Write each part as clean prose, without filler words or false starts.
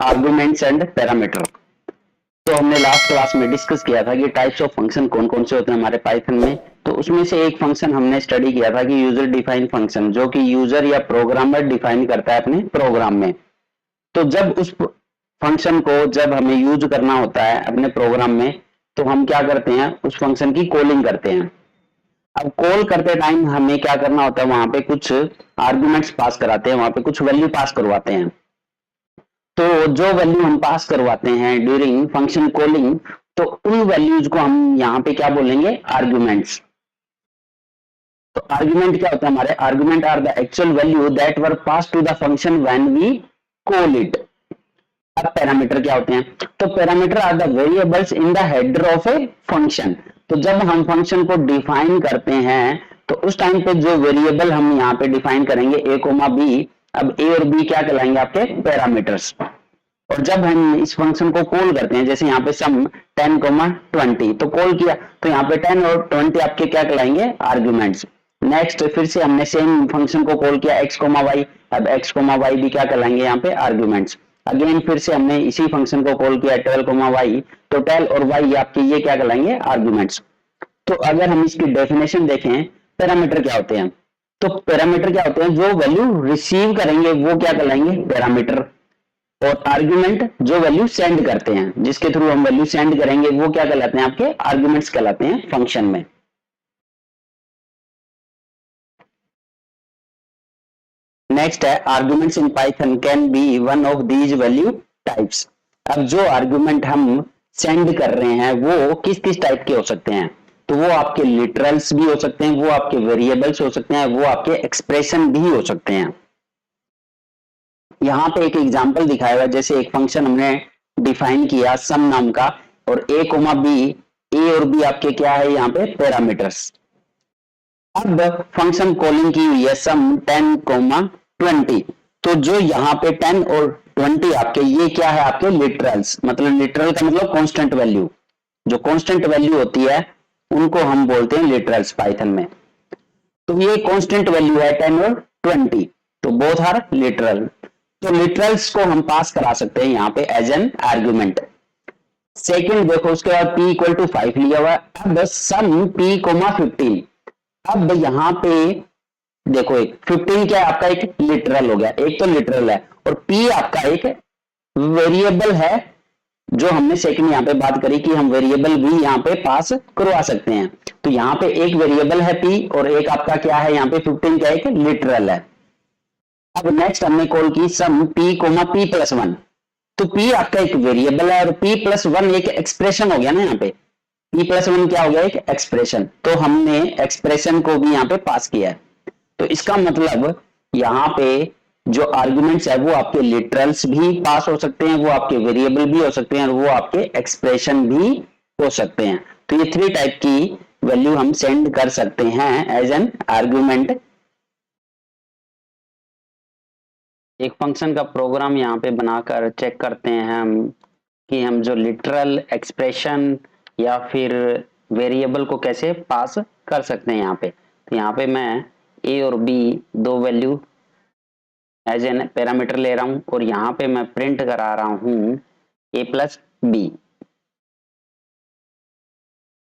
Arguments and parameter. तो हमने last class में डिस्कस किया था कि टाइप्स ऑफ फंक्शन कौन कौन से होते हैं हमारे पाइथन में। तो उसमें से एक फंक्शन हमने स्टडी किया था कि यूजर डिफाइन फंक्शन, जो कि यूजर या प्रोग्रामर डिफाइन करता है अपने प्रोग्राम में। तो जब उस फंक्शन को जब हमें यूज करना होता है अपने प्रोग्राम में, तो हम क्या करते हैं, उस फंक्शन की कॉलिंग करते हैं। अब कॉल करते टाइम हमें क्या करना होता है, वहां पे कुछ आर्गुमेंट्स पास कराते हैं, वहां पे कुछ वैल्यू पास करवाते हैं। तो जो वैल्यू हम पास करवाते हैं ड्यूरिंग फंक्शन कॉलिंग, तो उन वैल्यूज को हम यहाँ पे क्या बोलेंगे, आर्ग्यूमेंट्स। तो आर्ग्यूमेंट क्या होता है हमारे, argument are the actual value that we're pass to the function when we call it. अब पैरामीटर क्या होते हैं, तो parameter are the variables in the header of a function. तो जब हम फंक्शन को डिफाइन करते हैं, तो उस टाइम पे जो वेरिएबल हम यहाँ पे डिफाइन करेंगे ए कोमा बी, अब ए और बी क्या कहलाएंगे, आपके पैरामीटर्स। और जब हम इस फंक्शन को कॉल करते हैं, जैसे यहाँ पे सम 10, 20, तो कॉल किया, तो यहाँ पे 10 और 20 आपके क्या कहलाएंगे, आर्ग्यूमेंट्स। नेक्स्ट फिर से हमने सेम फंक्शन को कॉल किया x, y, अब x, y भी क्या कहलाएंगे यहाँ पे, आर्ग्यूमेंट्स। अगेन फिर से हमने इसी फंक्शन को कॉल किया 12, y, तो 12 और y आपके ये क्या कहलाएंगे, आर्ग्यूमेंट्स। तो अगर हम इसकी डेफिनेशन देखें, पैरामीटर क्या होते हैं, तो पैरामीटर क्या होते हैं, जो वैल्यू रिसीव करेंगे वो क्या कहलाएंगे, पैरामीटर। और आर्ग्यूमेंट जो वैल्यू सेंड करते हैं, जिसके थ्रू हम वैल्यू सेंड करेंगे, वो क्या कहलाते हैं, आपके आर्ग्यूमेंट्स कहलाते हैं फंक्शन में। नेक्स्ट है arguments in Python can be one of these value types. अब जो आर्ग्यूमेंट हम सेंड कर रहे हैं वो किस किस टाइप के हो सकते हैं, तो वो आपके लिटरल्स भी हो सकते हैं, वो आपके वेरिएबल्स हो सकते हैं, वो आपके एक्सप्रेशन भी हो सकते हैं। यहाँ पे एक एग्जांपल दिखाया हुआ है, जैसे एक फंक्शन हमने डिफाइन किया सम नाम का, और ए कोमा बी, ए और बी आपके क्या है यहाँ पे, पैरामीटर्स। अब फंक्शन कॉलिंग की हुई है सम 10, 20, तो जो यहाँ पे 10 और 20 आपके ये क्या है, आपके लिटरल्स, मतलब लिटरल का मतलब कांस्टेंट वैल्यू। जो कांस्टेंट वैल्यू होती है उनको हम बोलते हैं लिटरल्स पाइथन में। तो ये कांस्टेंट वैल्यू है 10 और 20, तो बोथ आर लिटरल। तो लिटरल्स को हम पास करा सकते हैं यहाँ पे एज एन आर्ग्यूमेंट। सेकंड देखो, उसके बाद p इक्वल टू 5 लिया हुआ है। अब सम p कोमा 15, अब यहाँ पे देखो, एक 15 क्या है आपका, एक लिटरल हो गया, एक तो लिटरल है, और p आपका एक वेरिएबल है, जो हमने सेकंड यहाँ पे बात करी कि हम वेरिएबल भी यहाँ पे पास करवा सकते हैं। तो यहाँ पे एक वेरिएबल है p, और एक आपका क्या है यहाँ पे 15 क्या है, एक लिटरल है। अब नेक्स्ट हमने कॉल की सम p कोमा p प्लस 1, तो p आपका एक वेरिएबल है और p प्लस 1 एक एक्सप्रेशन हो गया ना, यहाँ पे p प्लस 1 क्या हो गया, एक एक्सप्रेशन। तो हमने एक्सप्रेशन को भी यहाँ पे पास किया है। तो इसका मतलब यहाँ पे जो आर्गुमेंट्स है वो आपके लिटरल्स भी पास हो सकते हैं, वो आपके वेरिएबल भी हो सकते हैं, और वो आपके एक्सप्रेशन भी हो सकते हैं। तो ये 3 टाइप की वैल्यू हम सेंड कर सकते हैं एज एन आर्गुमेंट। एक फंक्शन का प्रोग्राम यहाँ पे बनाकर चेक करते हैं हम कि हम जो लिटरल एक्सप्रेशन या फिर वेरिएबल को कैसे पास कर सकते हैं यहाँ पे। तो यहाँ पे मैं ए और बी दो वैल्यू एज एन पैरामीटर ले रहा हूँ, और यहाँ पे मैं प्रिंट करा रहा हूँ ए प्लस बी।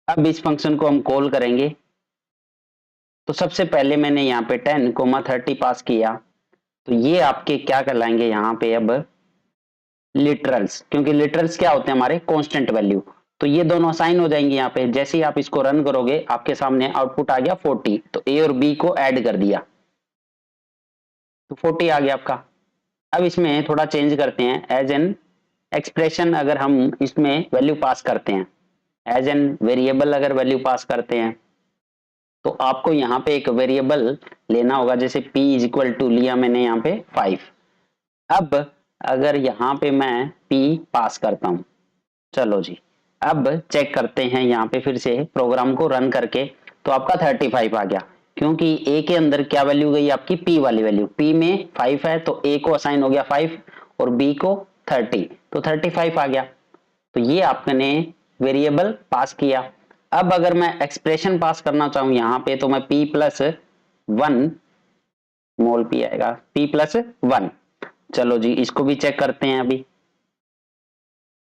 अब इस फंक्शन को हम कॉल करेंगे, तो सबसे पहले मैंने यहाँ पे 10, 30 पास किया, तो ये आपके क्या कहलाएंगे यहाँ पे अब लिटरल्स, क्योंकि लिटरल्स क्या होते हैं हमारे कांस्टेंट वैल्यू। तो ये दोनों असाइन हो जाएंगे यहाँ पे। जैसे ही आप इसको रन करोगे आपके सामने आउटपुट आ गया 40, तो ए और बी को ऐड कर दिया तो 40 आ गया आपका। अब इसमें थोड़ा चेंज करते हैं, एज एन एक्सप्रेशन अगर हम इसमें वैल्यू पास करते हैं, एज एन वेरिएबल अगर वैल्यू पास करते हैं, तो आपको यहाँ पे एक वेरिएबल लेना होगा। जैसे p इज इक्वल टू लिया मैंने यहाँ पे 5। अब अगर यहाँ पे मैं p पास करता हूं, चलो जी, अब चेक करते हैं यहाँ पे फिर से प्रोग्राम को रन करके, तो आपका 35 आ गया, क्योंकि a के अंदर क्या वैल्यू गई आपकी, p वाली वैल्यू। p में 5 है तो a को असाइन हो गया 5 और b को 30, तो 35 आ गया। तो ये आपने वेरिएबल पास किया। अब अगर मैं एक्सप्रेशन पास करना चाहूं यहाँ पे, तो मैं p प्लस 1 स्मॉल p आएगा, p प्लस 1। चलो जी, इसको भी चेक करते हैं अभी।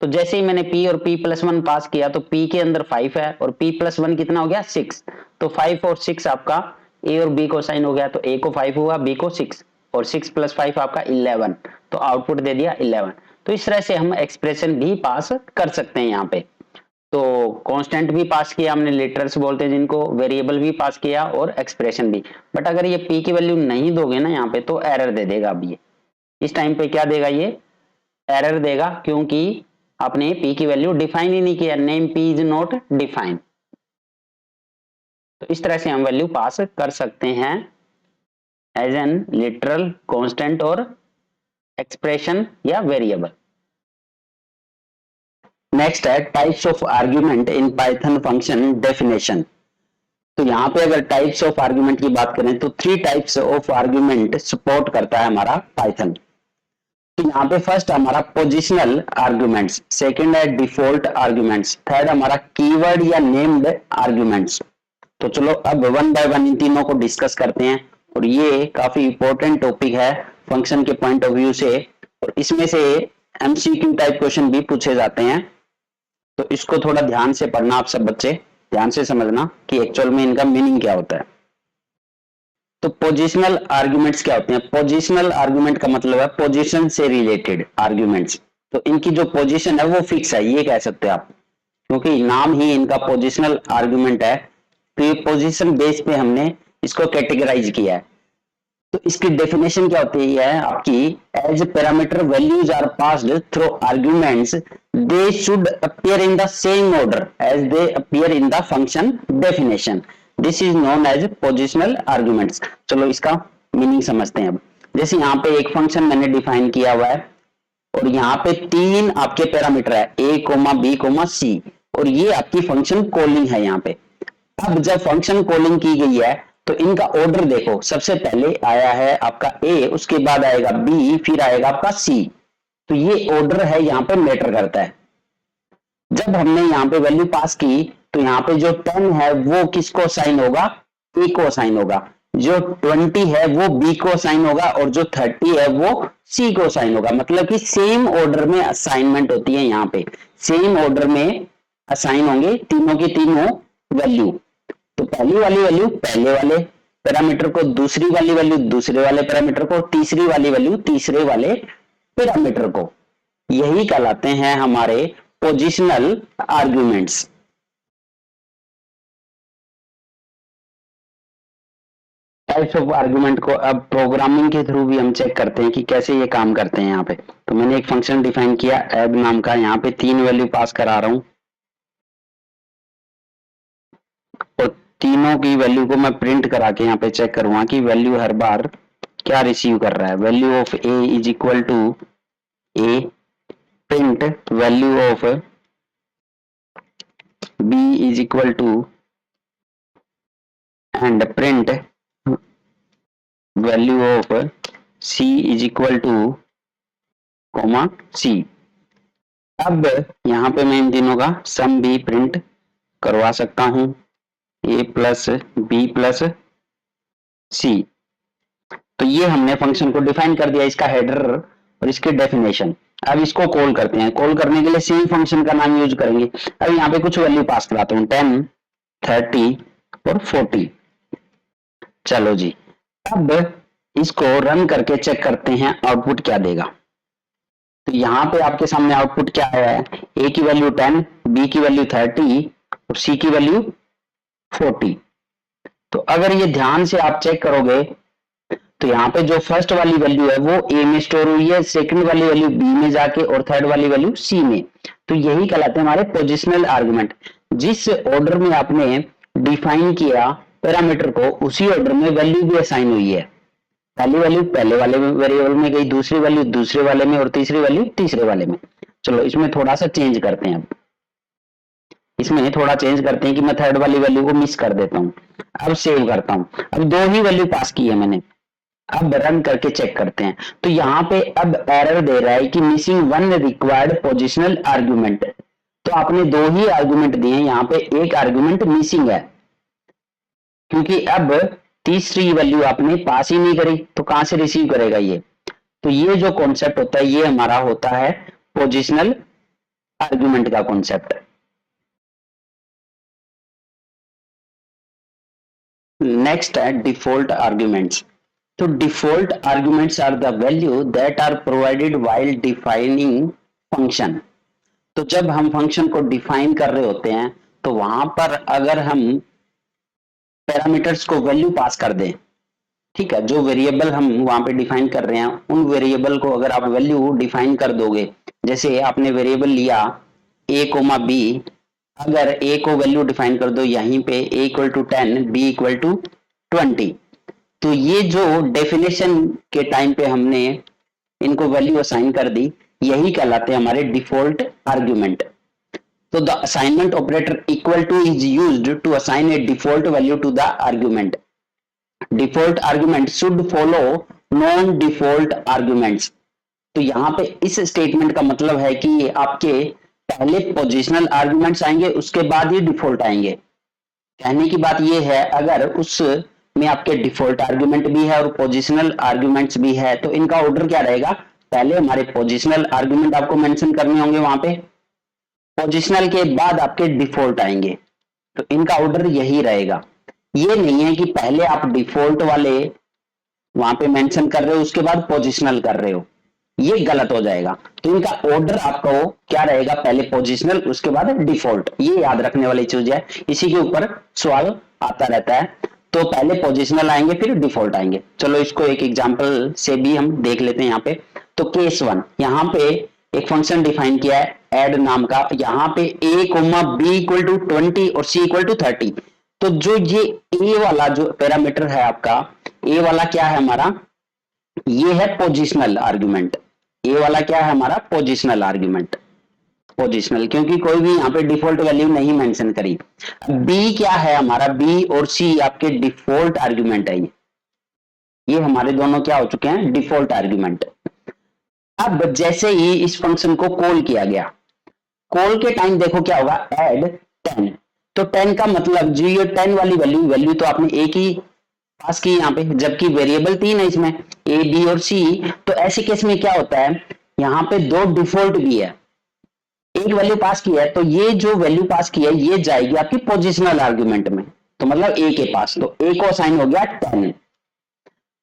तो जैसे ही मैंने p और p+1 पास किया तो p के अंदर 5 है और p+1 कितना हो गया 6, तो 5 और 6 आपका a और b को साइन हो गया, तो a को 5 हुआ, b को 6 और 6 + 5 आपका 11, तो आउटपुट दे दिया 11। तो इस तरह से हम एक्सप्रेशन भी पास कर सकते हैं यहाँ पे। तो कांस्टेंट भी पास किया हमने, लिटरल्स बोलते हैं जिनको, वेरिएबल भी पास किया और एक्सप्रेशन भी। बट अगर ये p की वैल्यू नहीं दोगे ना यहाँ पे तो एरर दे देगा। अब ये इस टाइम पे क्या देगा, ये एरर देगा, क्योंकि आपने p की वैल्यू डिफाइन ही नहीं किया, name p is not define. तो इस तरह से हम वैल्यू पास कर सकते हैं एज एन लिटरल, कांस्टेंट और एक्सप्रेशन या वेरिएबल। नेक्स्ट है types of argument in Python function definition. तो यहाँ पे अगर टाइप्स ऑफ आर्ग्यूमेंट की बात करें तो 3 टाइप्स ऑफ आर्ग्यूमेंट सपोर्ट करता है हमारा पाइथन। तो यहाँ पे फर्स्ट हमारा पोजिशनल आर्ग्यूमेंट्स, सेकंड है डिफॉल्ट आर्ग्यूमेंट्स, थर्ड हमारा कीवर्ड या नेम्ड आर्ग्यूमेंट्स। तो चलो अब वन बाय वन इन तीनों को डिस्कस करते हैं, और ये काफी इंपॉर्टेंट टॉपिक है फंक्शन के पॉइंट ऑफ व्यू से, और इसमें से एमसीक्यू टाइप क्वेश्चन भी पूछे जाते हैं। तो इसको थोड़ा ध्यान से पढ़ना आप सब बच्चे, ध्यान से समझना कि एक्चुअल में इनका मीनिंग क्या होता है। तो पोजिशनल आर्ग्यूमेंट्स क्या होते हैं? पोजिशनल आर्ग्यूमेंट का मतलब है पोजीशन से रिलेटेड आर्ग्यूमेंट्स। तो इनकी जो पोजीशन है वो फिक्स है, ये कह सकते हैं आप, क्योंकि नाम ही इनका पोजिशनल आर्ग्यूमेंट है। तो ये पोजीशन बेस पे हमने इसको कैटेगराइज किया है। तो इसकी डेफिनेशन क्या होती है आपकी, as parameter values are passed through arguments they should appear in the same order as they appear in the function definition, this is known as positional arguments. चलो इसका मीनिंग समझते हैं अब। जैसे यहाँ पे एक फंक्शन मैंने डिफाइन किया हुआ है और यहाँ पे 3 आपके पैरामीटर है a, b, c, और ये आपकी फंक्शन कॉलिंग है यहाँ पे। अब जब फंक्शन कॉलिंग की गई है तो इनका ऑर्डर देखो, सबसे पहले आया है आपका a, उसके बाद आएगा b, फिर आएगा आपका c। तो ये ऑर्डर है यहाँ पे मैटर करता है। जब हमने यहाँ पे वैल्यू पास की तो यहाँ पे जो 10 है वो किसको साइन होगा, a को साइन होगा, जो 20 है वो b को साइन होगा, और जो 30 है वो c को साइन होगा। मतलब कि सेम ऑर्डर में असाइनमेंट होती है, यहाँ पे सेम ऑर्डर में असाइन होंगे तीनों की तीनों वैल्यू। तो पहली वाली वैल्यू पहले वाले पैरामीटर को, दूसरी वाली वैल्यू दूसरे वाले पैरामीटर को, तीसरी वाली वैल्यू तीसरे वाले पैरामीटर को। यही कहलाते हैं हमारे positional arguments. Types of argument को अब प्रोग्रामिंग के थ्रू भी हम चेक करते हैं कि कैसे ये काम करते हैं। यहाँ पे तो मैंने एक फंक्शन डिफाइन किया एब नाम का, यहाँ पे 3 वैल्यू पास करा रहा हूं, और तीनों की वैल्यू को मैं प्रिंट करा के यहाँ पे चेक करूंगा कि वैल्यू हर बार क्या रिसीव कर रहा है। Value of a is equal to a, print value of b is equal to, and print value of c is equal to c। अब यहाँ पे मैं इन तीनों का सम भी प्रिंट करवा सकता हूं, a प्लस बी प्लस सी। तो ये हमने फंक्शन को डिफाइन कर दिया, इसका हेडर और इसकी डेफिनेशन। अब इसको कॉल करते हैं, कॉल करने के लिए सेम फंक्शन का नाम यूज करेंगे। अब यहाँ पे कुछ वैल्यू पास कराता हूँ, 10, 30 और 40। चलो जी, अब इसको रन करके चेक करते हैं आउटपुट क्या देगा। तो यहाँ पे आपके सामने आउटपुट क्या आया है, a की वैल्यू 10, b की वैल्यू 30 और c की वैल्यू 40। तो अगर ये ध्यान से आप चेक करोगे तो यहाँ पे जो फर्स्ट वाली वैल्यू है वो a में स्टोर हुई है, सेकंड वाली वैल्यू b में जाके, और थर्ड वाली वैल्यू c में। तो यही कहलाते हैं हमारे पोजिशनल आर्गुमेंट। जिस ऑर्डर में आपने डिफाइन किया पैरामीटर को, उसी ऑर्डर में वैल्यू भी असाइन हुई है। पहली वैल्यू पहले वाले वेरिएबल में गई, दूसरी वैल्यू दूसरे वाले में, और तीसरी वैल्यू तीसरे वाले में। चलो इसमें थोड़ा सा चेंज करते हैं। अब इसमें थोड़ा चेंज करते हैं कि मैं थर्ड वाली वैल्यू को मिस कर देता हूं। अब सेव करता हूं। अब 2 ही वैल्यू पास की है मैंने। अब रन करके चेक करते हैं। तो यहाँ पे अब एरर दे रहा है कि मिसिंग 1 रिक्वायर्ड पोजिशनल आर्ग्यूमेंट। तो आपने 2 ही आर्ग्यूमेंट दिए, यहाँ पे एक आर्ग्यूमेंट मिसिंग है, क्योंकि अब तीसरी वैल्यू आपने पास ही नहीं करी, तो कहां से रिसीव करेगा ये। तो ये जो कॉन्सेप्ट होता है ये हमारा होता है पोजिशनल आर्ग्यूमेंट का कॉन्सेप्ट। नेक्स्ट है डिफॉल्ट आर्ग्यूमेंट्स। तो default arguments are the value that are provided while defining function. तो जब हम फंक्शन को डिफाइन कर रहे होते हैं तो वहां पर अगर हम पैरामीटर्स को वैल्यू पास कर दें, ठीक है, जो वेरिएबल हम वहां पे डिफाइन कर रहे हैं उन वेरिएबल को अगर आप वैल्यू डिफाइन कर दोगे, जैसे आपने वेरिएबल लिया a कोमा बी, अगर a को वैल्यू डिफाइन कर दो यहीं पे a equal to 10 b equal to 20, तो ये जो डेफिनेशन के टाइम पे हमने इनको वैल्यू असाइन कर दी, यही कहलाते हैं हमारे डिफॉल्ट आर्ग्यूमेंट। तो the assignment operator equal to is used to assign a default value to the argument. Default argument should follow non default arguments. तो यहां पे इस स्टेटमेंट का मतलब है कि ये आपके पहले पोजिशनल आर्ग्यूमेंट्स आएंगे उसके बाद ही डिफॉल्ट आएंगे। कहने की बात ये है अगर उस में आपके डिफॉल्ट आर्ग्यूमेंट भी है और पोजिशनल आर्ग्यूमेंट्स भी है तो इनका ऑर्डर क्या रहेगा, पहले हमारे पोजिशनल आर्ग्यूमेंट आपको मेंशन करने होंगे वहां पे, पोजिशनल के बाद आपके डिफॉल्ट आएंगे, तो इनका ऑर्डर यही रहेगा। ये नहीं है कि पहले आप डिफॉल्ट वाले वहां पे मेंशन कर रहे हो उसके बाद पोजिशनल कर रहे हो, ये गलत हो जाएगा। तो इनका ऑर्डर आपको क्या रहेगा, पहले पोजिशनल उसके बाद डिफॉल्ट, ये याद रखने वाली चीज है, इसी के ऊपर सवाल आता रहता है। तो पहले पोजिशनल आएंगे फिर डिफॉल्ट आएंगे। चलो इसको एक एग्जांपल से भी हम देख लेते हैं यहाँ पे। तो केस 1, यहाँ पे एक फंक्शन डिफाइन किया है एड नाम का, यहाँ पे a comma B equal to 20 और c इक्वल टू 30। तो जो ये a वाला जो पैरामीटर है आपका, a वाला क्या है हमारा, ये है पोजिशनल आर्ग्यूमेंट। ए वाला क्या है हमारा, पोजिशनल आर्ग्यूमेंट, पोजिशनल, क्योंकि कोई भी यहाँ पे डिफॉल्ट वैल्यू नहीं मेंशन करी। बी क्या है हमारा, बी और सी आपके डिफॉल्ट आर्ग्यूमेंट है, ये हमारे दोनों क्या हो चुके हैं, डिफॉल्ट आर्ग्यूमेंट। अब जैसे ही इस फंक्शन को कॉल किया गया, कॉल के टाइम देखो क्या होगा, एड 10। तो 10 का मतलब जो ये 10 वाली वैल्यू तो आपने एक ही पास की यहाँ पे, जबकि वेरिएबल 3 है इसमें ए बी और सी। तो ऐसे केस में क्या होता है, यहाँ पे दो डिफॉल्ट भी है, एक वैल्यू पास की है तो ये जो वैल्यू पास की है ये जाएगी आपकी पोजिशनल आर्ग्यूमेंट में, तो मतलब ए के पास, तो ए को असाइन हो गया 10।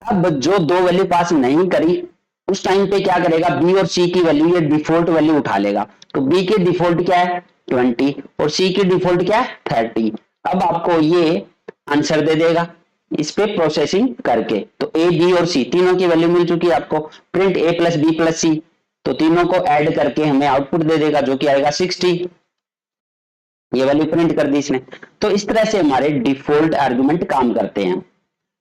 अब जो दो वैल्यू पास नहीं करी उस टाइम पे क्या करेगा, बी और सी की वैल्यू ये डिफॉल्ट वैल्यू उठा लेगा। तो बी के डिफॉल्ट क्या है 20 और सी की डिफॉल्ट क्या है 30। अब आपको ये आंसर दे देगा इस पे प्रोसेसिंग करके। तो ए बी और सी तीनों की वैल्यू मिल चुकी है आपको, प्रिंट ए प्लस बी प्लस सी, तो तीनों को ऐड करके हमें आउटपुट दे देगा जो कि आएगा 60। ये वैल्यू प्रिंट कर दी इसने। तो इस तरह से हमारे डिफॉल्ट आर्गुमेंट काम करते हैं,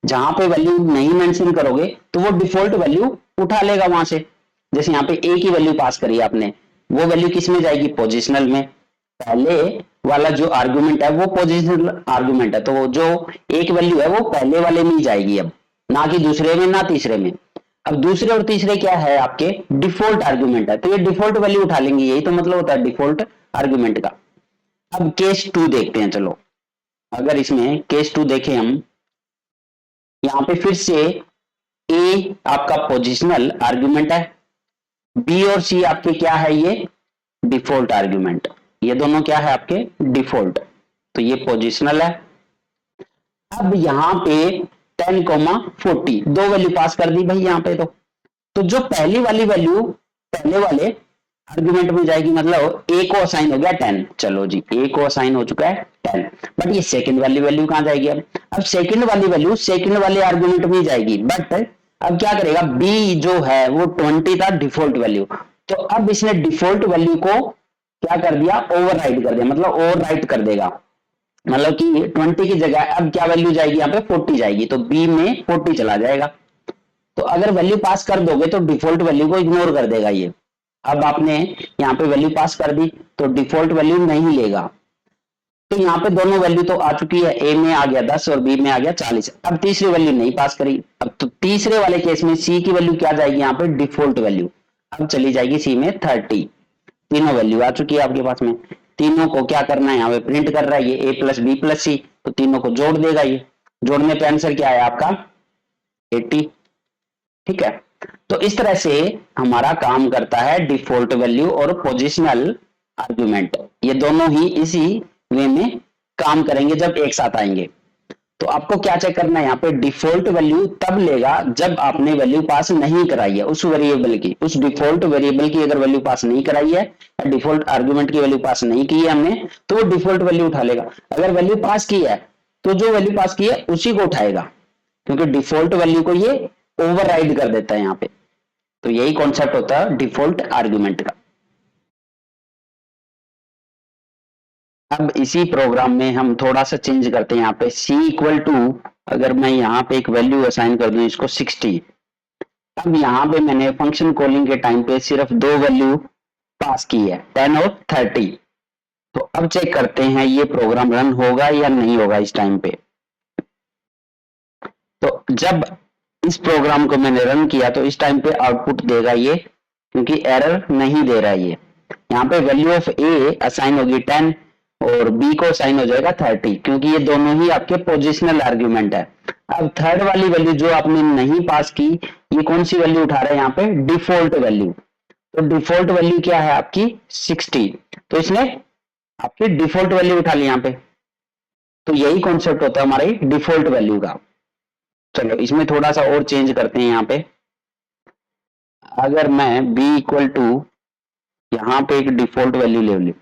जहां पे वैल्यू नहीं मेंशन करोगे तो वो डिफॉल्ट वैल्यू उठा लेगा वहां से। जैसे यहाँ पे ए की वैल्यू पास करी आपने, वो वैल्यू किस में जाएगी, पोजिशनल में। पहले वाला जो आर्गुमेंट है वो पोजिशनल आर्गुमेंट है, तो जो एक वैल्यू है वो पहले वाले में ही जाएगी, अब ना कि दूसरे में ना तीसरे में। अब दूसरे और तीसरे क्या है आपके, डिफॉल्ट आर्गुमेंट है, तो ये डिफॉल्ट वैल्यू उठा लेंगे, यही तो मतलब होता है डिफॉल्ट आर्गुमेंट का। अब केस 2 देखते हैं, चलो अगर इसमें केस 2 देखें हम, यहाँ पे फिर से ए आपका पोजिशनल आर्गुमेंट है, बी और सी आपके क्या है, ये डिफॉल्ट आर्गुमेंट, ये दोनों क्या है आपके डिफॉल्ट, तो ये पोजिशनल है। अब यहाँ पे 10,40 दो वैल्यू पास कर दी भाई यहाँ पे, तो जो पहली वाली वैल्यू पहले वाले आर्गुमेंट में जाएगी, मतलब ए को असाइन हो गया 10, चलो जी ए को असाइन हो चुका है 10, बट ये सेकंड वाली वैल्यू कहां जाएगी, अब सेकंड वाली वैल्यू सेकंड वाले आर्गुमेंट में जाएगी, बट अब क्या करेगा, बी जो है वो 20 था डिफॉल्ट वैल्यू, तो अब इसने डिफॉल्ट वैल्यू को क्या कर दिया, ओवरराइड कर दिया, मतलब ओवरराइट कर देगा, मतलब कि 20 की जगह अब क्या वैल्यू जाएगी यहाँ पे 40 जाएगी, तो बी में 40 चला जाएगा। तो अगर वैल्यू पास कर दोगे तो डिफॉल्ट वैल्यू को इग्नोर कर देगा ये। अब आपने यहाँ पे वैल्यू पास कर दी तो डिफॉल्ट वैल्यू नहीं लेगा, तो यहाँ पे दोनों वैल्यू तो आ चुकी है, ए में आ गया 10 और बी में आ गया 40। अब तीसरी वैल्यू नहीं पास करी, अब तो तीसरे वाले केस में सी की वैल्यू क्या जाएगी यहाँ पे, डिफॉल्ट वैल्यू, अब चली जाएगी सी में 30। तीनों वैल्यू आ चुकी है आपके पास में, तीनों को क्या करना है, यहाँ पे प्रिंट कर रहा है ये ए प्लस बी प्लस सी, तो तीनों को जोड़ देगा, ये जोड़ने पे आंसर क्या है आपका 80। ठीक है, तो इस तरह से हमारा काम करता है डिफॉल्ट वैल्यू और पोजिशनल आर्गुमेंट, ये दोनों ही इसी वे में काम करेंगे जब एक साथ आएंगे। तो आपको क्या चेक करना है यहाँ पे, डिफॉल्ट वैल्यू तब लेगा जब आपने वैल्यू पास नहीं कराई है उस वेरिएबल की, उस डिफॉल्ट वेरिएबल की अगर वैल्यू पास नहीं कराई है या डिफॉल्ट आर्गुमेंट की वैल्यू पास नहीं की है हमने, तो वो डिफॉल्ट वैल्यू उठा लेगा। अगर वैल्यू पास की है तो जो वैल्यू पास की है उसी को उठाएगा, क्योंकि डिफॉल्ट वैल्यू को ये ओवरराइड कर देता है यहाँ पे। तो यही कॉन्सेप्ट होता है डिफॉल्ट आर्गुमेंट का। अब इसी प्रोग्राम में हम थोड़ा सा चेंज करते हैं, यहाँ पे c इक्वल टू, अगर मैं यहाँ पे एक वैल्यू असाइन कर दूं इसको 60, अब यहाँ पे मैंने फंक्शन कॉलिंग के टाइम पे सिर्फ दो वैल्यू पास की है, 10 और 30। तो अब चेक करते हैं ये प्रोग्राम रन होगा या नहीं होगा इस टाइम पे। तो जब इस प्रोग्राम को मैंने रन किया तो इस टाइम पे आउटपुट देगा ये, क्योंकि एरर नहीं दे रहा है ये। यहाँ पे वैल्यू ऑफ ए असाइन होगी 10 और बी को असाइन हो जाएगा 30, क्योंकि ये दोनों ही आपके पोजिशनल आर्ग्यूमेंट है। अब थर्ड वाली वैल्यू जो आपने नहीं पास की, ये कौन सी वैल्यू उठा रहा है यहाँ पे, डिफॉल्ट वैल्यू। तो डिफॉल्ट वैल्यू क्या है आपकी 60, तो इसने आपकी डिफॉल्ट वैल्यू उठा ली यहाँ पे। तो यही कॉन्सेप्ट होता है हमारे डिफॉल्ट वैल्यू का। चलो इसमें थोड़ा सा और चेंज करते हैं यहाँ पे। अगर मैं b इक्वल टू यहाँ पे एक डिफॉल्ट वैल्यू ले ली,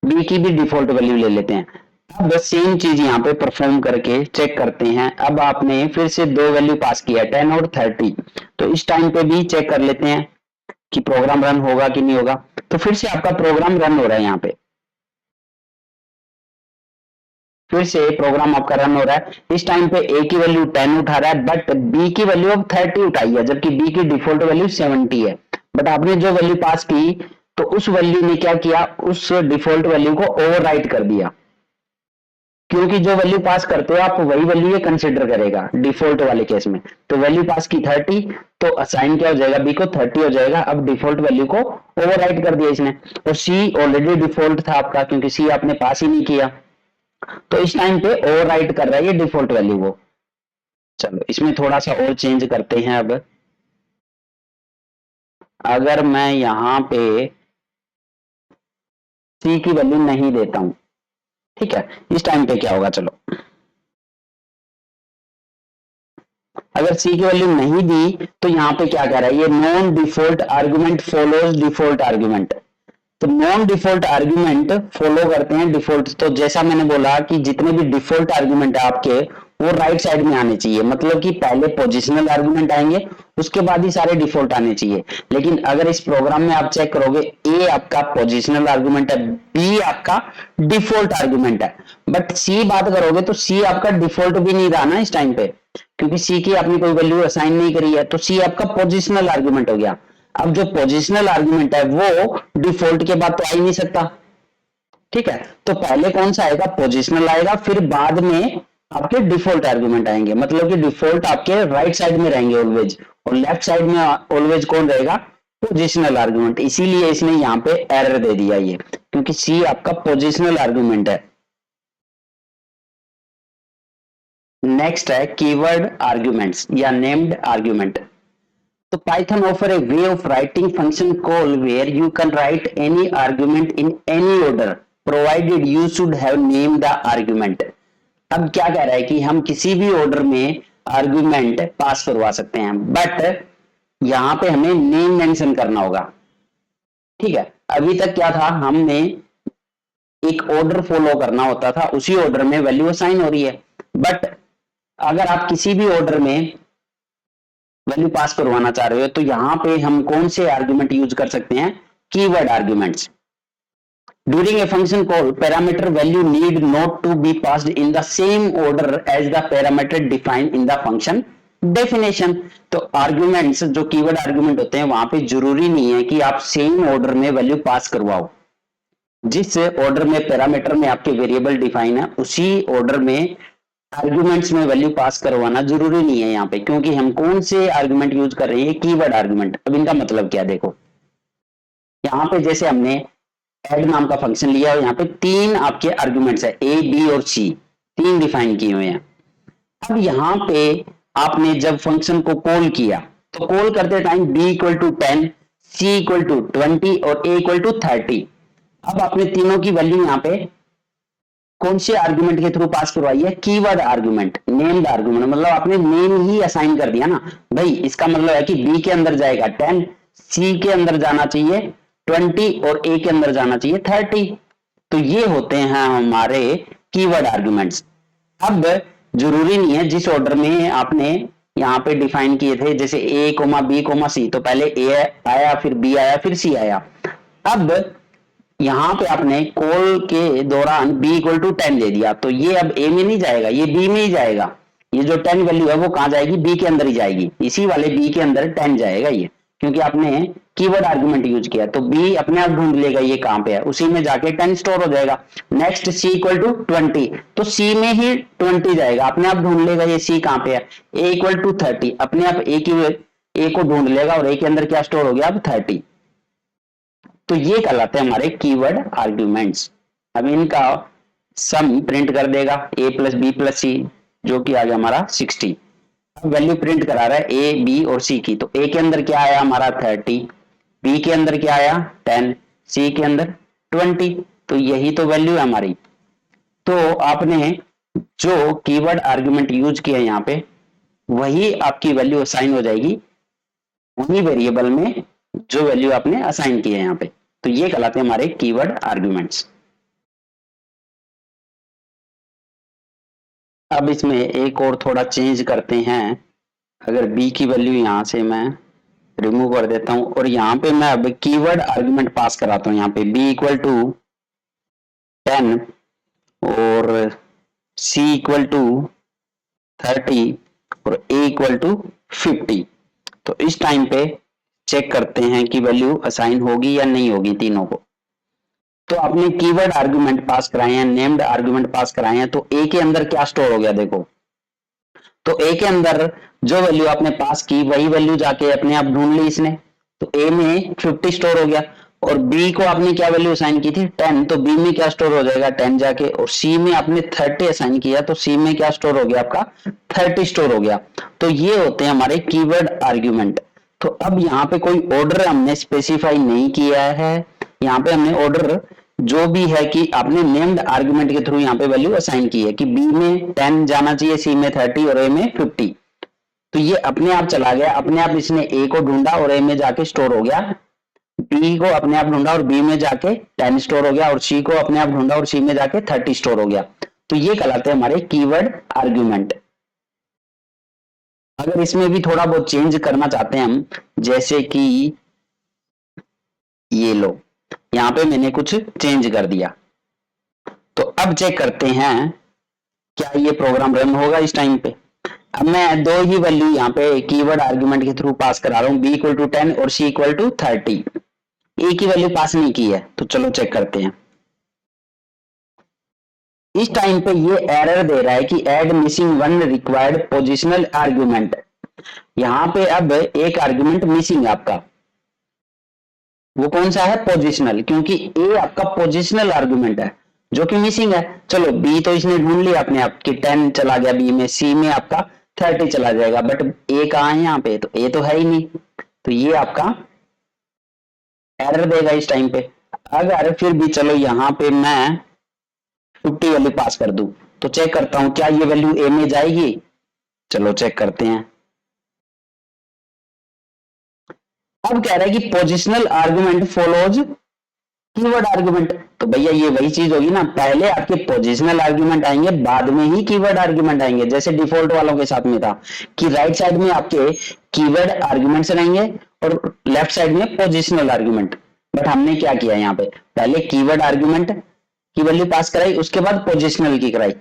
b की भी डिफॉल्ट वैल्यू ले लेते हैं। अब बस सेम चीज यहाँ पे परफॉर्म करके चेक करते हैं। अब आपने फिर से दो वैल्यू पास किया 10 और 30, तो इस टाइम पे भी चेक कर लेते हैं कि प्रोग्राम रन होगा कि नहीं होगा। तो फिर से आपका प्रोग्राम रन हो रहा है यहाँ पे, फिर से प्रोग्राम आपका रन हो रहा है। इस टाइम पे a की वैल्यू 10 उठा रहा है, बट b की वैल्यू अब 30 उठाई है, जबकि b की डिफॉल्ट वैल्यू 70 है। बट आपने जो वैल्यू पास की तो उस वैल्यू ने क्या किया, उस डिफॉल्ट वैल्यू को ओवरराइट कर दिया, क्योंकि जो वैल्यू पास करते हो आप वही वैल्यू ये कंसिडर करेगा डिफॉल्ट वाले केस में। तो वैल्यू पास की 30, तो असाइन क्या हो जाएगा, बी को 30 हो जाएगा। अब डिफॉल्ट वैल्यू को ओवरराइट कर दिया इसने, और सी ऑलरेडी डिफॉल्ट था आपका, क्योंकि सी आपने पास ही नहीं किया, तो इस टाइम पे ओवरराइट कर रहा है ये डिफॉल्ट वैल्यू को। चलो इसमें थोड़ा सा और चेंज करते हैं। अब अगर मैं यहाँ पे सी की वैल्यू नहीं देता हूं, ठीक है, इस टाइम पे क्या होगा, चलो अगर सी की वैल्यू नहीं दी तो यहाँ पे क्या कह रहा है, ये non default argument follows default argument. तो नॉन डिफॉल्ट आर्गुमेंट फॉलो करते हैं डिफॉल्ट। तो जैसा मैंने बोला कि जितने भी डिफॉल्ट आर्गुमेंट है आपके वो राइट साइड में आने चाहिए, मतलब कि पहले पोजिशनल आर्गुमेंट आएंगे उसके बाद ही सारे डिफॉल्ट आने चाहिए। लेकिन अगर इस प्रोग्राम में आप चेक करोगे, ए आपका पोजिशनल आर्गुमेंट है, बी आपका डिफॉल्ट आर्गुमेंट है, बट सी बात करोगे तो सी आपका डिफॉल्ट भी नहीं रहा ना इस टाइम पे, क्योंकि सी की आपने कोई वैल्यू असाइन नहीं करी है, तो सी आपका पोजिशनल आर्गुमेंट हो गया। अब जो पोजिशनल आर्गुमेंट है वो डिफॉल्ट के बाद तो आ ही नहीं सकता, ठीक है। तो पहले कौन सा आएगा, पोजिशनल आएगा, फिर बाद में आपके डिफॉल्ट आर्गुमेंट आएंगे, मतलब कि डिफॉल्ट आपके राइट साइड में रहेंगे ऑलवेज, और लेफ्ट साइड में ऑलवेज कौन रहेगा, पोजिशनल आर्गुमेंट। इसीलिए इसने यहाँ पे एरर दे दिया ये, क्योंकि सी आपका पोजिशनल आर्गुमेंट है। नेक्स्ट है कीवर्ड आर्गुमेंट्स या named argument. So Python offer a way of writing function call where you can write any argument in any order provided you should have named the argument। अब क्या कह रहा है कि हम किसी भी ऑर्डर में आर्गुमेंट पास करवा सकते हैं, बट यहां पे हमें नेम मेंशन करना होगा, ठीक है। अभी तक क्या था, हमने एक ऑर्डर फॉलो करना होता था, उसी ऑर्डर में वैल्यू असाइन हो रही है। बट अगर आप किसी भी ऑर्डर में वैल्यू पास करवाना चाह रहे हो तो यहां पे हम कौन से आर्गुमेंट यूज कर सकते हैं, keyword arguments. During a function call parameter value need not to be passed in the same order as the parameter defined in the function definition. तो आर्गुमेंट्स जो कीवर्ड आर्गुमेंट होते हैं वहां पे जरूरी नहीं है कि आप सेम ऑर्डर में वैल्यू पास करवाओ, जिस ऑर्डर में पैरामीटर में आपके वेरिएबल डिफाइन है उसी ऑर्डर में आर्गुमेंट्स में वैल्यू पास करवाना जरूरी नहीं है यहाँ पे, क्योंकि हम कौन से आर्गुमेंट यूज कर रहे हैं, कीवर्ड आर्गुमेंट। अब इनका मतलब क्या, देखो यहाँ पे जैसे हमने ऐड नाम का फंक्शन लिया और यहाँ पे तीन आपके आर्गुमेंट्स है, ए बी और सी, तीन डिफाइन किए हुए हैं। अब यहाँ पे आपने जब फंक्शन को कॉल किया तो कॉल करते time b equal to 10, c equal to 20 और a इक्वल टू 30, अब आपने तीनों की वैल्यू यहाँ पे कौन से आर्गुमेंट के थ्रू पास करवाई है, कीवर्ड आर्गुमेंट, नेम्ड आर्गुमेंट, मतलब आपने नेम ही असाइन कर दिया ना भाई। इसका मतलब है कि बी के अंदर जाएगा 10, सी के अंदर जाना चाहिए 20 और ए के अंदर जाना चाहिए 30। तो ये होते हैं हमारे कीवर्ड आर्गुमेंट्स। अब जरूरी नहीं है जिस ऑर्डर में आपने यहाँ पे डिफाइन किए थे, जैसे ए कोमा बी कोमा सी, तो पहले ए आया फिर बी आया फिर सी आया। अब यहाँ पे आपने कॉल के दौरान b इक्वल टू 10 दे दिया, तो ये अब a में नहीं जाएगा, ये b में ही जाएगा। ये जो 10 वैल्यू है वो कहाँ जाएगी, b के अंदर ही जाएगी, इसी वाले b के अंदर 10 जाएगा ये, क्योंकि आपने कीवर्ड आर्गुमेंट यूज किया। तो b अपने आप ढूंढ लेगा ये कहाँ पे है, उसी में जाके 10 स्टोर हो जाएगा। नेक्स्ट c इक्वल टू 20, तो c में ही 20 जाएगा, अपने आप ढूंढ लेगा ये c कहाँ पे है। a इक्वल टू 30, अपने आप a को ढूंढ लेगा और a के अंदर क्या स्टोर हो गया अब 30। तो ये कहलाते हैं हमारे कीवर्ड आर्ग्यूमेंट्स। अब इनका सम प्रिंट कर देगा a प्लस बी प्लस सी, जो कि आ गया हमारा 60। अब वैल्यू प्रिंट करा रहा है a b और c की, तो a के अंदर क्या आया हमारा 30, b के अंदर क्या आया 10, c के अंदर 20। तो यही तो वैल्यू है हमारी। तो आपने जो कीवर्ड आर्ग्यूमेंट यूज किया यहाँ पे, वही आपकी वैल्यू असाइन हो जाएगी उन्हीं वेरिएबल में जो वैल्यू आपने असाइन की है यहाँ पे। तो ये कहलाते हैं हमारे कीवर्ड आर्ग्यूमेंट्स। अब इसमें एक और थोड़ा चेंज करते हैं। अगर b की वैल्यू यहां से मैं रिमूव कर देता हूं और यहाँ पे मैं अब कीवर्ड आर्ग्यूमेंट पास कराता हूं, यहाँ पे b इक्वल टू 10 और c इक्वल टू 30 और a इक्वल टू 50। तो इस टाइम पे चेक करते हैं कि वैल्यू असाइन होगी या नहीं होगी तीनों को। तो आपने कीवर्ड आर्गुमेंट पास कराए हैं, नेम्ड आर्गुमेंट पास कराए हैं, तो ए के अंदर क्या स्टोर हो गया देखो। तो ए के अंदर जो वैल्यू आपने पास की वही वैल्यू जाके अपने आप ढूंढ ली इसने, तो ए में 50 स्टोर हो गया। और बी को आपने क्या वैल्यू असाइन की थी 10, तो बी में क्या स्टोर हो जाएगा 10 जाके। और सी में आपने 30 असाइन किया, तो सी में क्या स्टोर हो गया आपका 30 स्टोर हो गया। तो ये होते हैं हमारे कीवर्ड आर्ग्यूमेंट। तो अब यहाँ पे कोई ऑर्डर हमने स्पेसिफाई नहीं किया है, यहाँ पे हमने ऑर्डर जो भी है कि आपने नेम्ड आर्गुमेंट के थ्रू यहाँ पे वैल्यू असाइन की है कि बी में 10 जाना चाहिए, सी में 30 और ए में 50। तो ये अपने आप चला गया, अपने आप इसने ए को ढूंढा और ए में जाके स्टोर हो गया, बी को अपने आप ढूंढा और बी में जाके 10 स्टोर हो गया, और सी को अपने आप ढूंढा और सी में जाके 30 स्टोर हो गया। तो ये कहलाते हैं हमारे कीवर्ड आर्ग्यूमेंट। अगर इसमें भी थोड़ा बहुत चेंज करना चाहते हैं हम, जैसे कि ये लो यहाँ पे मैंने कुछ चेंज कर दिया, तो अब चेक करते हैं क्या ये प्रोग्राम रन होगा इस टाइम पे। अब मैं दो ही वैल्यू यहाँ पे कीवर्ड आर्गुमेंट के थ्रू पास करा रहा हूँ, b इक्वल टू 10 और c इक्वल टू 30। ए की वैल्यू पास नहीं की है, तो चलो चेक करते हैं। इस टाइम पे ये एरर दे रहा है कि add missing one required positional argument. यहाँ पे अब एक आर्ग्यूमेंट मिसिंग है आपका, वो कौन सा है पोजिशनल, क्योंकि ए आपका पोजिशनल आर्गुमेंट है जो कि मिसिंग है। चलो बी तो इसने ढूंढ लिया अपने आप कि 10 चला गया बी में, सी में आपका 30 चला जाएगा, बट ए कहाँ है यहाँ पे, तो ए तो है ही नहीं, तो ये आपका एरर देगा इस टाइम पे। अगर फिर भी चलो यहाँ पे मैं 50 वैल्यू पास कर दूं, तो चेक करता हूं क्या ये वैल्यू ए में जाएगी। चलो चेक करते हैं। अब कह रहा है कि positional argument follows keyword argument. तो भैया ये वही चीज होगी ना, पहले आपके पोजिशनल आर्गुमेंट आएंगे, बाद में ही कीवर्ड आर्गुमेंट आएंगे, जैसे डिफॉल्ट वालों के साथ में था कि राइट साइड में आपके कीवर्ड आर्गुमेंट्स रहेंगे और लेफ्ट साइड में पोजिशनल आर्गुमेंट। बट हमने क्या किया यहाँ पे, पहले कीवर्ड आर्गुमेंट की वैल्यू पास कराई, उसके बाद पोजिशनल की कराई,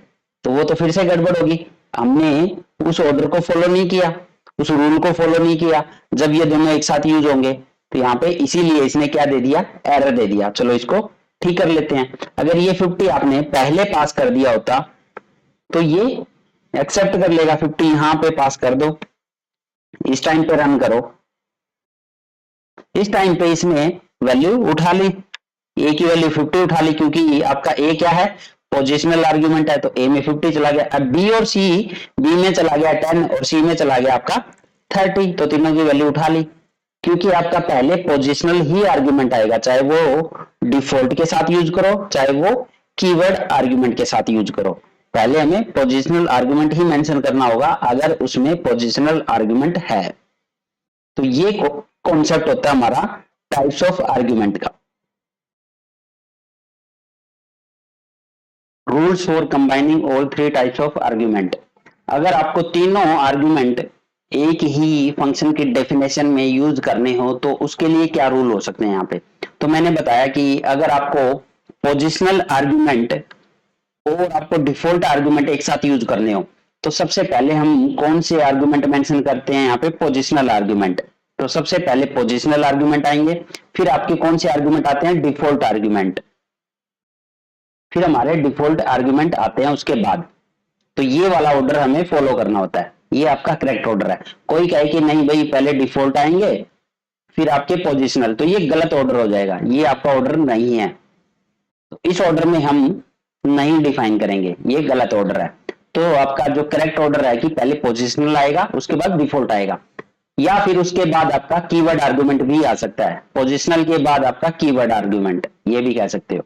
तो वो तो फिर से गड़बड़ होगी। हमने उस ऑर्डर को फॉलो नहीं किया, उस रूल को फॉलो नहीं किया जब ये दोनों एक साथ यूज होंगे, तो यहाँ पे इसीलिए इसने क्या दे दिया, एरर दे दिया। चलो इसको ठीक कर लेते हैं। अगर ये 50 आपने पहले पास कर दिया होता तो ये एक्सेप्ट कर लेगा, 50 यहाँ पे पास कर दो, इस टाइम पे रन करो। इस टाइम पे इसने वैल्यू उठा ली, ए की वैल्यू 50 उठा ली, क्योंकि आपका ए क्या है पोजिशनल आर्ग्यूमेंट है, तो ए में 50 चला गया। अब बी और सी, बी में चला गया 10 और सी में चला गया आपका 30, तो तीनों की वैल्यू उठा ली। क्योंकि आपका पहले पोजिशनल ही आर्ग्यूमेंट आएगा, चाहे वो डिफॉल्ट के साथ यूज करो चाहे वो कीवर्ड आर्ग्यूमेंट के साथ यूज करो। पहले हमें पोजिशनल आर्ग्यूमेंट ही मेंशन करना होगा अगर उसमें पोजिशनल आर्ग्यूमेंट है। तो ये कॉन्सेप्ट होता है हमारा टाइप्स ऑफ आर्ग्यूमेंट का। Rules for combining all three types of argument. अगर आपको तीनों आर्ग्यूमेंट एक ही फंक्शन की डेफिनेशन में यूज करने हो तो उसके लिए क्या रूल हो सकते हैं यहाँ पे। तो मैंने बताया कि अगर आपको पोजिशनल आर्ग्यूमेंट और आपको डिफॉल्ट आर्गुमेंट एक साथ यूज करने हो तो सबसे पहले हम कौन से आर्गुमेंट मेंशन करते हैं यहाँ पे, पोजिशनल आर्गुमेंट। तो सबसे पहले पोजिशनल आर्गुमेंट आएंगे, फिर आपके कौन से आर्गुमेंट आते हैं, डिफॉल्ट आर्गुमेंट, फिर हमारे डिफॉल्ट आर्गुमेंट आते हैं उसके बाद। तो ये वाला ऑर्डर हमें फॉलो करना होता है, ये आपका करेक्ट ऑर्डर है। कोई कहे कि नहीं भाई पहले डिफॉल्ट आएंगे फिर आपके पोजिशनल, तो ये गलत ऑर्डर हो जाएगा, ये आपका ऑर्डर नहीं है। तो इस ऑर्डर में हम नहीं डिफाइन करेंगे, ये गलत ऑर्डर है। तो आपका जो करेक्ट ऑर्डर है कि पहले पोजिशनल आएगा उसके बाद डिफॉल्ट आएगा, या फिर उसके बाद आपका कीवर्ड आर्गुमेंट भी आ सकता है, पोजिशनल के बाद आपका कीवर्ड आर्गुमेंट, ये भी कह सकते हो।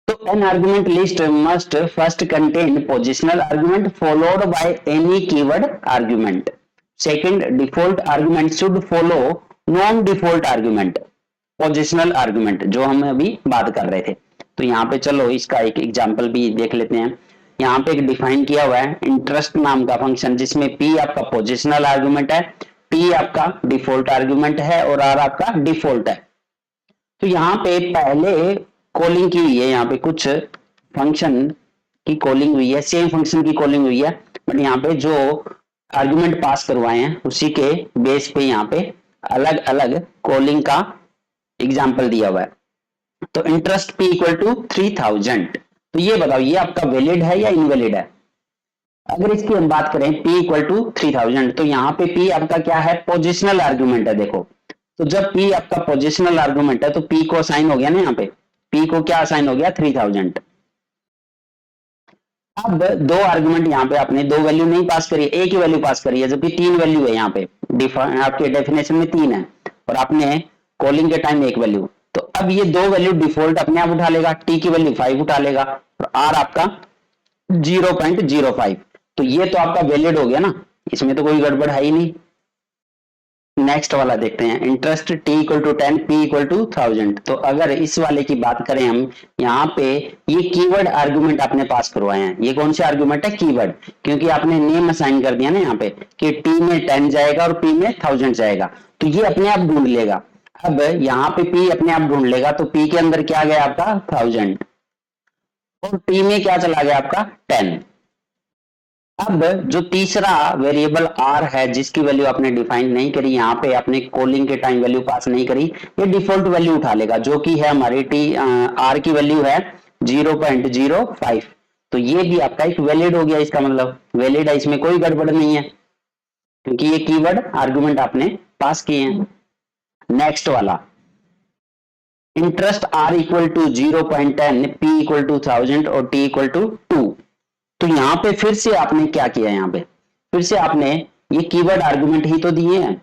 तो an argument list must first contain positional argument followed by any keyword argument. Second, default argument should follow non-default argument. Positional argument जो हम अभी बात कर रहे थे। तो यहाँ पे चलो इसका एक एग्जांपल भी देख लेते हैं। यहाँ पे एक डिफाइन किया हुआ है इंटरेस्ट नाम का फंक्शन, जिसमें p आपका पोजिशनल आर्गुमेंट है, t आपका डिफॉल्ट आर्गुमेंट है और r आपका डिफॉल्ट है। तो यहाँ पे पहले कॉलिंग की हुई है, यहाँ पे कुछ फंक्शन की कॉलिंग हुई है, सेम फंक्शन की कॉलिंग हुई है, बट यहाँ पे जो आर्गुमेंट पास करवाए हैं उसी के बेस पे यहाँ पे अलग अलग कॉलिंग का एग्जाम्पल दिया हुआ है। तो इंटरेस्ट p इक्वल टू 3000, तो ये बताओ ये आपका वैलिड है या इनवैलिड है। अगर इसकी हम बात करें p इक्वल टू 3000, तो यहाँ पे p आपका क्या है, पोजिशनल आर्गुमेंट है। देखो तो जब p आपका पोजिशनल आर्गुमेंट है तो p को असाइन हो गया ना, यहाँ पे p को क्या असाइन हो गया, 3000। अब दो आर्गुमेंट यहाँ पे आपने दो वैल्यू नहीं पास करी, एक ही वैल्यू पास करी है, जबकि तीन वैल्यू है यहाँ पे, आपके डेफिनेशन में तीन है और आपने कॉलिंग के टाइम एक वैल्यू। तो अब ये दो वैल्यू डिफॉल्ट अपने आप उठा लेगा, t की वैल्यू 5 उठा लेगा और r आपका 0.05। तो ये तो आपका वैलिड हो गया ना, इसमें तो कोई गड़बड़ है ही नहीं। नेक्स्ट वाला देखते हैं, interest t equal to 10 p equal to 1000। तो अगर इस वाले की बात करें हम, यहाँ पे ये कीवर्ड आर्गुमेंट आपने पास करवाए हैं। ये कौन से आर्गुमेंट है, कीवर्ड, क्योंकि आपने नेम असाइन कर दिया ना यहाँ पे कि t में 10 जाएगा और p में 1000 जाएगा, तो ये अपने आप ढूंढ लेगा। अब यहाँ पे p अपने आप ढूंढ लेगा, तो p के अंदर क्या गया आपका 1000 और t में क्या चला गया आपका 10। अब जो तीसरा वेरिएबल r है जिसकी वैल्यू आपने डिफाइन नहीं करी, यहाँ पे आपने कॉलिंग के टाइम वैल्यू पास नहीं करी, ये डिफॉल्ट वैल्यू उठा लेगा जो कि है हमारी r की वैल्यू है 0.05। तो ये भी आपका एक वैलिड हो गया, इसका मतलब वैलिड है, इसमें कोई गड़बड़ नहीं है क्योंकि ये कीवर्ड आर्गुमेंट आपने पास किए हैं। नेक्स्ट वाला, interest r equal to 0.10, p equal to 1000 और t इक्वल टू 2। तो यहाँ पे फिर से आपने क्या किया, यहाँ पे फिर से आपने ये कीवर्ड आर्गुमेंट ही तो दिए हैं,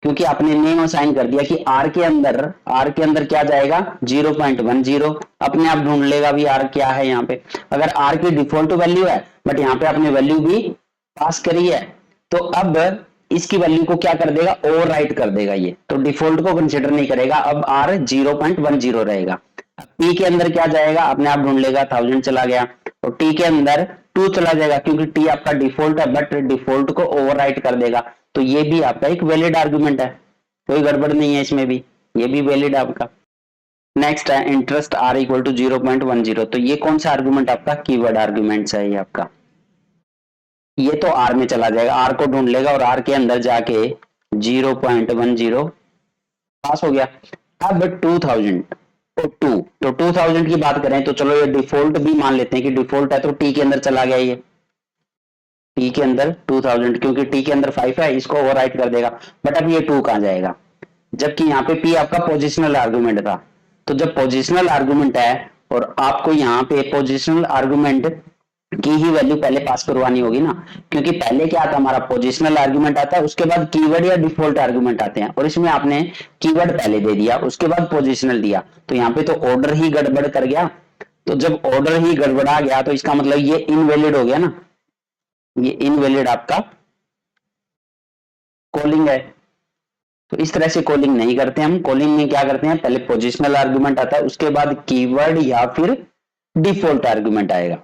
क्योंकि आपने नेम असाइन कर दिया कि r के अंदर क्या जाएगा 0.10, अपने आप ढूंढ लेगा भी r क्या है यहाँ पे। अगर r की डिफॉल्ट वैल्यू है बट यहाँ पे आपने वैल्यू भी पास करी है, तो अब इसकी वैल्यू को क्या कर देगा, ओवरराइट कर देगा, ये तो डिफॉल्ट को कंसीडर नहीं करेगा, अब r 0.10 रहेगा। p के अंदर क्या जाएगा, अपने आप ढूंढ लेगा, 1000 चला गया, और t के अंदर 2 चला जाएगा क्योंकि t आपका डिफॉल्ट है बट डिफॉल्ट को ओवरराइट कर देगा। तो ये भी आपका एक वैलिड आर्गुमेंट है, कोई गड़बड़ नहीं है इसमें भी, ये भी वैलिड है आपका। नेक्स्ट है इंटरेस्ट r इक्वल टू 0.10, तो ये कौन सा आर्गुमेंट आपका, कीवर्ड आर्गुमेंट है ये आपका, ये तो r में चला जाएगा, r को ढूंढ लेगा और r के अंदर जाके 0.10 पास हो गया। अब 2000 तो 2000 की बात करें तो चलो ये डिफॉल्ट भी मान लेते हैं कि डिफॉल्ट है, तो t के अंदर चला गया, ये t के अंदर 2000, क्योंकि t के अंदर 5 है, इसको ओवरराइट कर देगा। बट अब ये 2 कहां जाएगा, जबकि यहाँ पे p आपका पोजिशनल आर्गुमेंट था। तो जब पोजिशनल आर्गुमेंट है और आपको यहाँ पे पोजिशनल आर्गुमेंट की ही वैल्यू पहले पास करवानी होगी ना, क्योंकि पहले क्या आता हमारा पोजिशनल आर्गुमेंट आता है, उसके बाद कीवर्ड या डिफॉल्ट आर्गुमेंट आते हैं, और इसमें आपने कीवर्ड पहले दे दिया उसके बाद पोजिशनल दिया, तो यहाँ पे तो ऑर्डर ही गड़बड़ कर गया। तो जब ऑर्डर ही गड़बड़ा गया तो इसका मतलब ये इनवैलिड हो गया ना, ये इनवैलिड आपका कॉलिंग है। तो इस तरह से कॉलिंग नहीं करते हम। कॉलिंग में क्या करते हैं, पहले पोजिशनल आर्गुमेंट आता है, उसके बाद कीवर्ड या फिर डिफॉल्ट आर्गुमेंट आएगा।